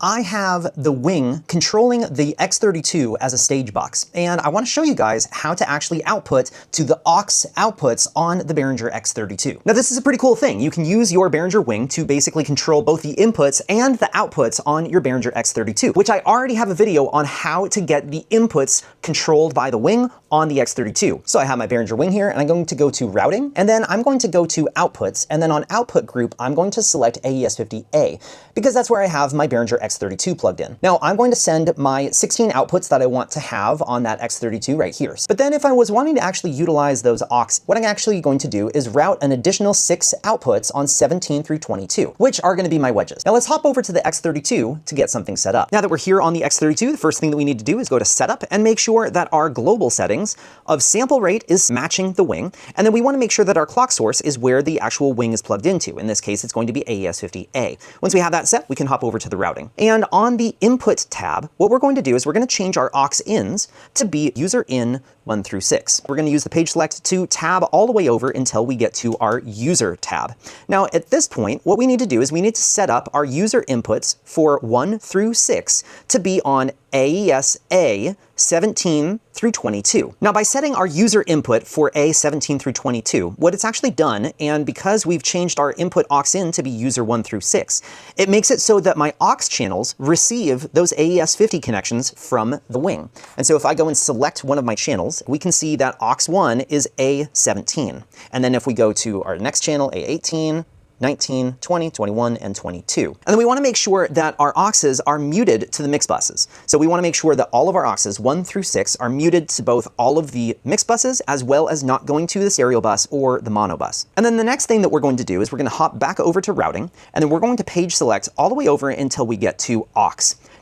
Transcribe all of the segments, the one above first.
I have the wing controlling the X32 as a stage box, and I want to show you guys how to actually output to the aux outputs on the Behringer X32. Now this is a pretty cool thing. You can use your Behringer wing to basically control both the inputs and the outputs on your Behringer X32, which I already have a video on how to get the inputs controlled by the wing on the X32. So I have my Behringer wing here, and I'm going to go to routing, and then I'm going to go to outputs, and then on output group, I'm going to select AES50A, because that's where I have my Behringer X32 plugged in. Now I'm going to send my 16 outputs that I want to have on that X32 right here. But then if I was wanting to actually utilize those aux, what I'm actually going to do is route an additional 6 outputs on 17 through 22, which are going to be my wedges. Now let's hop over to the X32 to get something set up. Now that we're here on the X32, the first thing that we need to do is go to setup and make sure that our global settings of sample rate is matching the wing. And then we want to make sure that our clock source is where the actual wing is plugged into. In this case, it's going to be AES50A. Once we have that set, we can hop over to the routing. And on the input tab, what we're going to do is we're going to change our aux ins to be user in 1 through 6. We're going to use the page select to tab all the way over until we get to our user tab. Now at this point, what we need to do is we need to set up our user inputs for 1 through 6 to be on AES-A 17 through 22. Now by setting our user input for A 17 through 22, what it's actually done, and because we've changed our input aux in to be user 1 through 6, it makes it so that my aux channels receive those AES50 connections from the wing. And so if I go and select one of my channels, we can see that aux 1 is A17. And then if we go to our next channel, A18, 19, 20, 21, and 22. And then we want to make sure that our auxes are muted to the mix buses. So we want to make sure that all of our auxes 1 through 6 are muted to both all of the mix buses as well as not going to the stereo bus or the mono bus. And then the next thing that we're going to do is we're going to hop back over to routing, and then we're going to page select all the way over until we get to aux.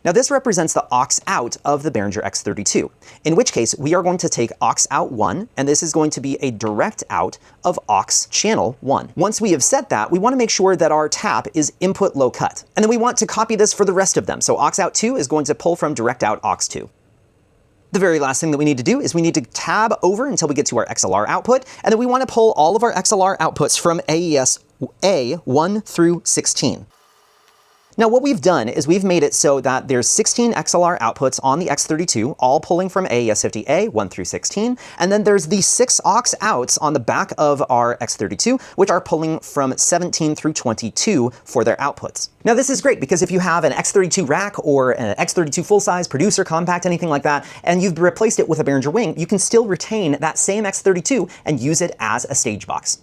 Now this represents the aux out of the Behringer X32, in which case we are going to take aux out 1, and this is going to be a direct out of aux channel 1. Once we have set that, we want to make sure that our tap is input low cut. And then we want to copy this for the rest of them. So aux out 2 is going to pull from direct out aux 2. The very last thing that we need to do is we need to tab over until we get to our XLR output, and then we want to pull all of our XLR outputs from AES A 1 through 16. Now what we've done is we've made it so that there's 16 XLR outputs on the X32, all pulling from AES50A 1 through 16, and then there's the 6 aux outs on the back of our X32, which are pulling from 17 through 22 for their outputs. Now this is great because if you have an X32 rack or an X32 full-size producer compact, anything like that, and you've replaced it with a Behringer wing, you can still retain that same X32 and use it as a stage box.